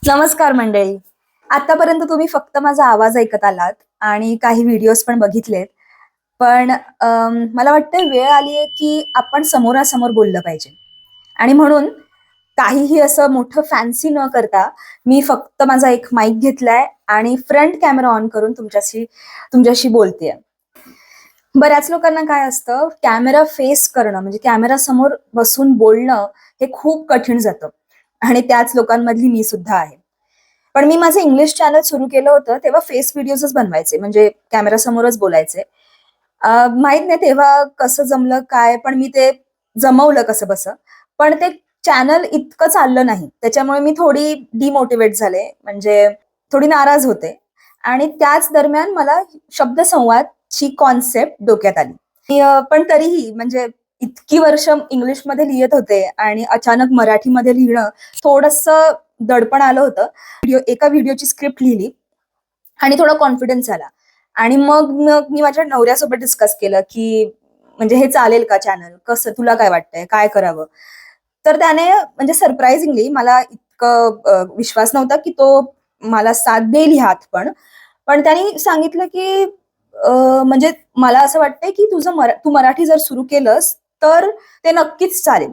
नमस्कार मंडळी. आतापर्यंत तुम्ही फक्त माझा आवाज ऐकत आलात आणि काही व्हिडिओज पण बघितलेत. पण मला वाटतं वेळ आली आहे की आपण समोरासमोर बोललं पाहिजे. आणि म्हणून काहीही असं मोठं फॅन्सी न करता मी फक्त माझा एक माईक घेतलाय आणि फ्रंट कॅमेरा ऑन करून तुमच्याशी बोलतेय. बऱ्याच लोकांना काय असतं, कॅमेरा फेस करणं म्हणजे कॅमेरा समोर बसून बोलणं हे खूप कठीण जातं आणि त्याच लोकांमधली मी सुद्धा आहे. पण मी माझं इंग्लिश चॅनल सुरू केलं होतं तेव्हा फेस व्हिडिओजच बनवायचे, म्हणजे कॅमेरा समोरच बोलायचे. माहित नाही तेव्हा कसं जमलं काय, पण मी ते जमवलं कसं बसं. पण ते चॅनल इतकं चाललं नाही. त्याच्यामुळे मी थोडी डिमोटिवेट झाले, म्हणजे थोडी नाराज होते. आणि त्याच दरम्यान मला शब्दसंवादची कॉन्सेप्ट डोक्यात आली. पण तरीही म्हणजे इतकी वर्ष इंग्लिशमध्ये लिहित होते आणि अचानक मराठीमध्ये लिहिणं थोडंसं दडपण आलं होतं. एका व्हिडिओची स्क्रिप्ट लिहिली आणि थोडा कॉन्फिडन्स आला. आणि मग मग मी माझ्या नवऱ्यासोबत डिस्कस केलं की म्हणजे हे चालेल का चॅनल, कसं, तुला काय वाटतंय, काय करावं. तर त्याने म्हणजे सरप्राइझिंगली मला इतकं विश्वास नव्हता की तो मला साथ देईल ह्यात, पण त्यांनी सांगितलं की म्हणजे मला असं वाटतंय की तू मराठी जर सुरू केलंस तर ते नक्कीच चालेल.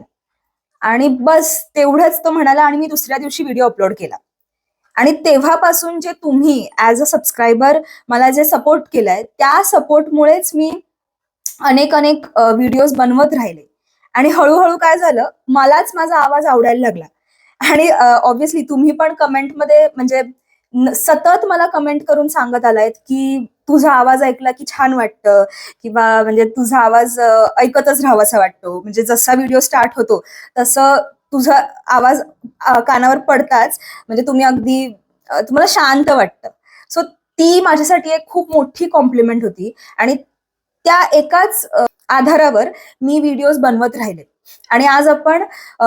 आणि बस तेवढंच तो म्हणाला आणि मी दुसऱ्या दिवशी व्हिडिओ अपलोड केला. आणि तेव्हापासून जे तुम्ही ऍज अ सबस्क्रायबर मला जे सपोर्ट केलाय, त्या सपोर्टमुळेच मी अनेक अनेक व्हिडिओज बनवत राहिले. आणि हळूहळू काय झालं, मलाच माझा आवाज आवडायला लागला. आणि ऑब्व्हियसली तुम्ही पण कमेंटमध्ये म्हणजे सतत मला कमेंट करून सांगत आलायत की तुझा आवाज ऐकला की छान वाटतं, किंवा म्हणजे तुझा आवाज ऐकतच राहावासा वाटतो. म्हणजे जसा व्हिडिओ स्टार्ट होतो तसं तुझा आवाज कानावर पडताच म्हणजे तुम्ही अगदी तुम्हाला शांत वाटतं. सो ती माझ्यासाठी एक खूप मोठी कॉम्प्लिमेंट होती. आणि त्या एकाच आधारावर मी व्हिडिओज बनवत राहिले. आणि आज आपण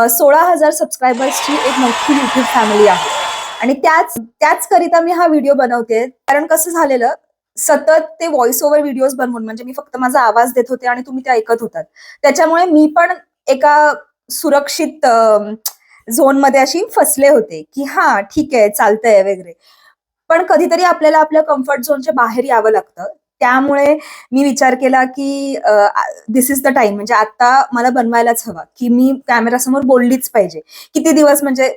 16,000 सबस्क्रायबर्सची एक मोठी युट्यूब फॅमिली आहे. आणि त्याच करिता मी हा व्हिडिओ बनवते. कारण कसं झालेलं, सतत ते व्हॉइस ओव्हर व्हिडिओज बनवून म्हणजे मी फक्त माझा आवाज देत होते आणि तुम्ही ते ऐकत होतात. त्याच्यामुळे मी पण एका सुरक्षित झोनमध्ये अशी फसले होते की हा ठीक आहे, चालतंय वगैरे. पण कधीतरी आपल्याला आपल्या कम्फर्ट झोनच्या बाहेर यावं लागतं. त्यामुळे मी विचार केला की दिस इज द टाइम, म्हणजे आता मला बनवायलाच हवा की मी कॅमेरासमोर बोललीच पाहिजे. किती दिवस म्हणजे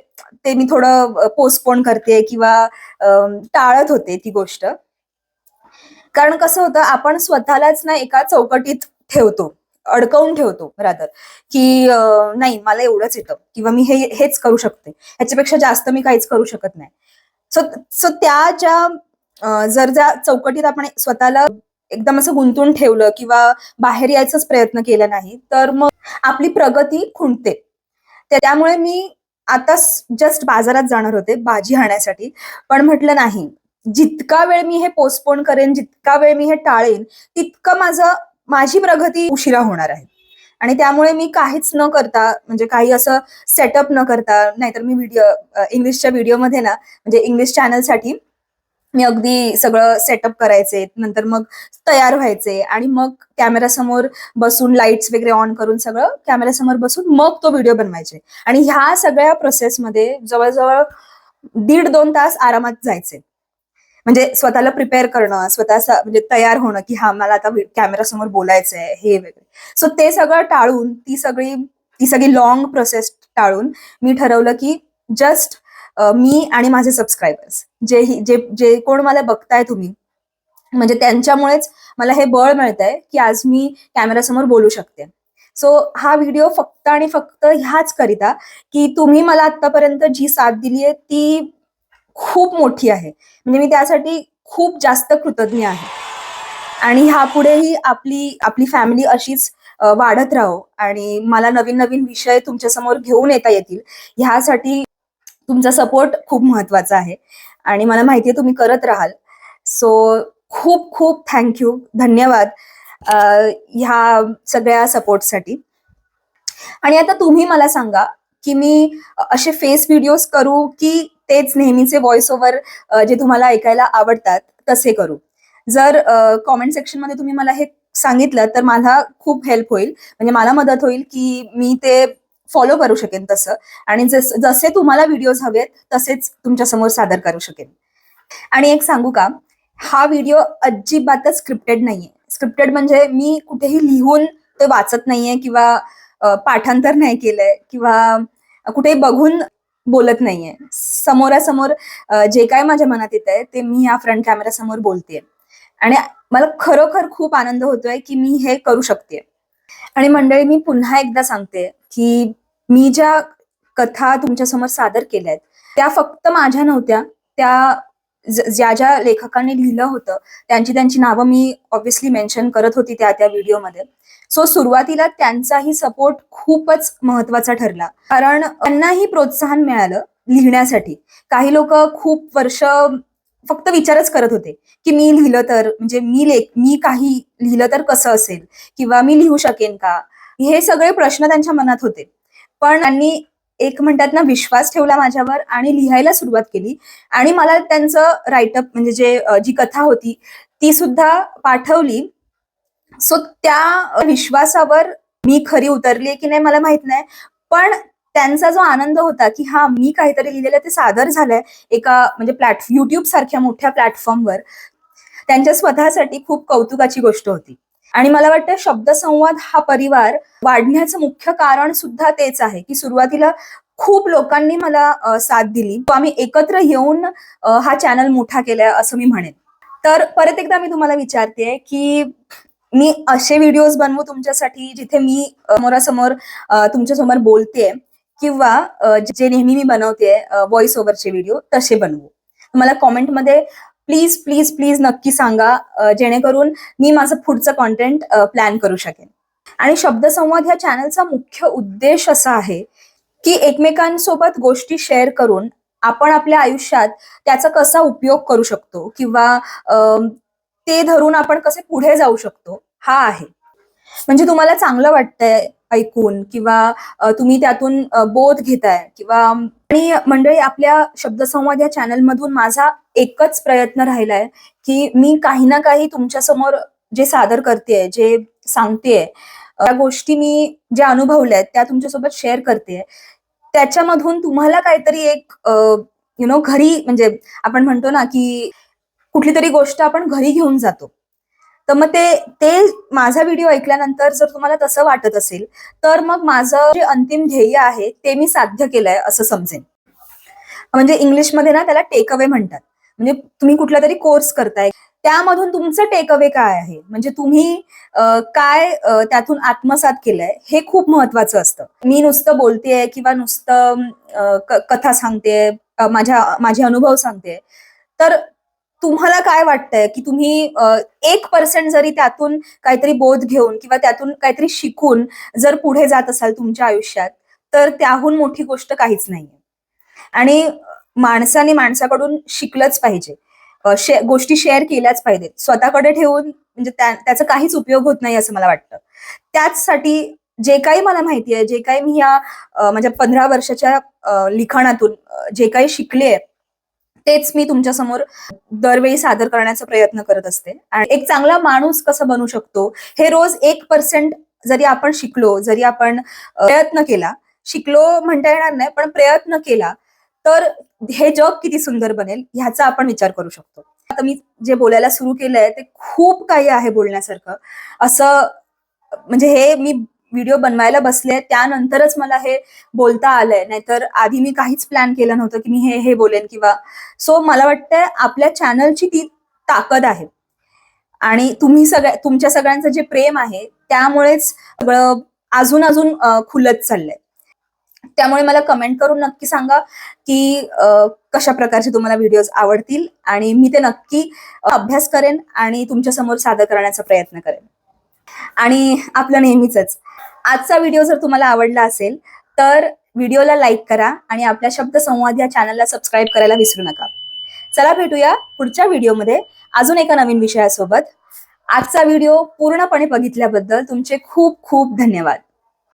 ते मी थोडं पोस्टपोन करते किंवा टाळत होते ती गोष्ट. कारण कसं होतं, आपण स्वतःलाच ना एका चौकटीत ठेवतो, अडकवून ठेवतो रादर, की नाही मला एवढंच येतं किंवा मी हेच करू शकते, ह्याच्यापेक्षा जास्त मी काहीच करू शकत नाही. सो सो त्या ज्या जर ज्या चौकटीत आपण स्वतःला एकदम असं गुंतून ठेवलं किंवा बाहेर यायचाच प्रयत्न केला नाही, तर मग आपली प्रगती खुंटते. त्यामुळे मी आता जस्ट बाजारात जाणार होते भाजी आणायसाठी, पण म्हटलं नाही, जितका वेळ मी हे पोस्टपोन करेन, जितका वेळ मी हे टाळेन, तितकं माझी प्रगती उशिरा होणार आहे. आणि त्यामुळे मी काहीच न करता, म्हणजे काही असं सेटअप न करता, नाहीतर मी इंग्लिशच्या व्हिडिओमध्ये ना, म्हणजे इंग्लिश चॅनलसाठी मी अगदी सगळं सेटअप करायचे, नंतर मग तयार व्हायचे आणि मग कॅमेरासमोर बसून लाईट्स वगैरे ऑन करून सगळं कॅमेरासमोर बसून मग तो व्हिडिओ बनवायचे. आणि ह्या सगळ्या प्रोसेसमध्ये जवळजवळ 1.5-2 तास आरामात जायचे. म्हणजे स्वतःला प्रिपेअर करणं, स्वतः म्हणजे तयार होणं की हा मला आता कॅमेरासमोर बोलायचंय हे वगैरे. सो ते सगळं टाळून, ती सगळी लॉंग प्रोसेस टाळून मी ठरवलं की जस्ट मी आणि माझे सबस्क्रायबर्स, जे कोण मला बघताय तुम्ही, म्हणजे त्यांच्यामुळेच मला हे बळ मिळतंय की आज मी कॅमेरासमोर बोलू शकते. सो हा व्हिडिओ फक्त आणि फक्त ह्याच करिता की तुम्ही मला आतापर्यंत जी साथ दिली आहे ती खूप मोठी आहे. म्हणजे मी त्यासाठी खूप जास्त कृतज्ञ आहे. आणि ह्यापुढेही आपली आपली फॅमिली अशीच वाढत राहो आणि मला नवीन नवीन विषय तुमच्यासमोर घेऊन येता येतील, ह्यासाठी तुमचा सपोर्ट खूप महत्वाचा आहे. आणि मला माहितीये तुम्ही करत राहाल. सो खूप खूप थँक्यू, धन्यवाद ह्या सगळ्या सपोर्टसाठी. आणि आता तुम्ही मला सांगा की मी असे फेस व्हिडिओज करू की तेच नेहमीचे व्हॉइस ओव्हर जे तुम्हाला ऐकायला आवडतात तसे करू. जर कॉमेंट सेक्शन मध्ये तुम्ही मला हे सांगितलं तर माझा खूप हेल्प होईल, म्हणजे मला मदत होईल की मी ते फॉलो करू शकेन तसं, आणि जसे तुम्हाला व्हिडिओज हवेत तसेच तुमच्या समोर सादर करू शकेन. आणि एक सांगू का, हा व्हिडिओ अजिबातच स्क्रिप्टेड नाहीये. स्क्रिप्टेड म्हणजे मी कुठेही लिहून ते वाचत नाहीये किंवा पाठांतर नाही केलंय किंवा कुठेही बघून बोलत नाहीये. समोरासमोर जे काय माझ्या मनात येत आहे ते मी या फ्रंट कॅमेरा समोर बोलतेय, आणि मला खरोखर खूप आनंद होतोय की मी हे करू शकते. आणि मंडळी, मी पुन्हा एकदा सांगते की मी ज्या कथा तुमच्यासमोर सादर केल्यात त्या फक्त माझ्या नव्हत्या. त्या ज्या ज्या लेखकांनी लिहिलं होतं त्यांची नावं मी ऑब्व्हियसली मेन्शन करत होती त्या त्या व्हिडिओमध्ये. सो सुरुवातीला त्यांचाही सपोर्ट खूपच महत्वाचा ठरला, कारण त्यांनाही प्रोत्साहन मिळालं लिहिण्यासाठी. काही लोक खूप वर्ष फक्त विचारच करत होते की मी लिहिलं तर, म्हणजे मी काही लिहिलं तर कसं असेल, किंवा मी लिहू शकेन का, हे सगळे प्रश्न त्यांच्या मनात होते. पण त्यांनी एक म्हणतात ना विश्वास ठेवला माझ्यावर आणि लिहायला सुरुवात केली, आणि मला त्यांचं राईटअप म्हणजे जी कथा होती ती सुद्धा पाठवली. सो त्या विश्वासावर मी खरी उतरली की नाही मला माहित नाही, पण त्यांचा जो आनंद होता की हा मी काहीतरी लिहिलेलं ते सादर झालंय एका म्हणजे युट्यूब सारख्या मोठ्या प्लॅटफॉर्मवर, त्यांच्या स्वतःसाठी खूप कौतुकाची गोष्ट होती. आणि मला वाटतं शब्दसंवाद हा परिवार वाढण्याचं मुख्य कारण सुद्धा तेच आहे की सुरुवातीला खूप लोकांनी मला साथ दिली. आम्ही एकत्र येऊन हा चॅनल मोठा केलाय असं मी म्हणेन. तर परत एकदा मी तुम्हाला विचारते की मी असे व्हिडिओज बनवू तुमच्यासाठी जिथे मी समोरासमोर तुमच्यासमोर बोलतेय, किंवा जे नेहमी मी बनवते व्हॉइस ओव्हरचे व्हिडिओ तसे बनवू? मला कॉमेंटमध्ये प्लीज प्लीज प्लीज नक्की सांगा, जेणेकरून मी माझं पुढचं कॉन्टेंट प्लॅन करू शकेन. आणि शब्दसंवाद ह्या चॅनलचा मुख्य उद्देश असा आहे की एकमेकांसोबत गोष्टी शेअर करून आपण आपल्या आयुष्यात त्याचा कसा उपयोग करू शकतो, किंवा ते धरून आपण कसे पुढे जाऊ शकतो, हा आहे. म्हणजे तुम्हाला चांगलं वाटतंय ऐकून, किंवा तुम्ही त्यातून बोध घेताय, किंवा आणि मंडळी, आपल्या शब्दसंवाद या चॅनल मधून माझा एकच प्रयत्न राहिलाय की मी काही ना काही तुमच्या समोर जे सादर करतेय, जे सांगतेय, त्या गोष्टी मी ज्या अनुभवल्यात त्या तुमच्यासोबत शेअर करते. त्याच्यामधून तुम्हाला काहीतरी एक घरी, म्हणजे आपण म्हणतो ना की कुठली तरी गोष्ट आपण घरी घेऊन जातो, तर मग ते माझा व्हिडिओ ऐकल्यानंतर जर तुम्हाला तसं वाटत असेल तर मग माझं जे अंतिम ध्येय आहे ते मी साध्य केलंय असं समजेन. म्हणजे इंग्लिशमध्ये ना त्याला टेक अवे म्हणतात. म्हणजे तुम्ही कुठला तरी कोर्स करताय, त्यामधून तुमचं टेक अवे काय आहे, म्हणजे तुम्ही काय त्यातून आत्मसात केलंय, हे खूप महत्वाचं असतं. मी नुसतं बोलतेय किंवा नुसतं कथा सांगतेय, माझे अनुभव सांगते, तर तुम्हाला काय वाटतंय की तुम्ही 1% जरी त्यातून काहीतरी बोध घेऊन किंवा त्यातून काहीतरी शिकून जर पुढे जात असाल तुमच्या आयुष्यात, तर त्याहून मोठी गोष्ट काहीच नाहीये. आणि माणसाने माणसाकडून शिकलंच पाहिजे, गोष्टी शेअर केल्याच पाहिजेत. स्वतःकडे ठेवून म्हणजे त्याचा काहीच उपयोग होत नाही असं मला वाटतं. त्याचसाठी जे काही मला माहिती आहे, जे काही मी या माझ्या 15 वर्षाच्या लिखाणातून जे काही शिकले, तेच मी तुमच्या समोर दरवेळी सादर करण्याचा प्रयत्न करत असते. आणि एक चांगला माणूस कसं बनू शकतो हे रोज 1% जरी आपण शिकलो, जरी आपण प्रयत्न केला, शिकलो म्हणता येणार नाही पण प्रयत्न केला, तर हे जग किती सुंदर बनेल ह्याचा आपण विचार करू शकतो. आता मी जे बोलायला सुरू केलंय ते खूप काही आहे बोलण्यासारखं. असं म्हणजे हे मी व्हिडिओ बनवायला बसले त्यानंतरच मला हे बोलता आलंय, नाहीतर आधी मी काहीच प्लॅन केलं नव्हतं की मी हे बोलेन किंवा. सो मला वाटतंय आपल्या चॅनलची ती ताकद आहे, आणि तुमच्या सगळ्यांचं जे प्रेम आहे त्यामुळेच सगळं अजून अजून खुलत चाललंय. त्यामुळे मला कमेंट करून नक्की सांगा की कशा प्रकारचे तुम्हाला व्हिडिओज आवडतील, आणि मी ते नक्की अभ्यास करेन आणि तुमच्या समोर सादर करण्याचा प्रयत्न करेन. आणि आपलं नेहमीच आजचा व्हिडिओ जर तुम्हाला आवडला असेल तर व्हिडिओला लाईक करा आणि आपल्या शब्दसंवाद या चॅनलला सबस्क्राईब करायला विसरू नका. चला भेटूया पुढच्या व्हिडिओमध्ये अजून एका नवीन विषयासोबत. आजचा व्हिडिओ पूर्णपणे बघितल्याबद्दल तुमचे खूप खूप धन्यवाद.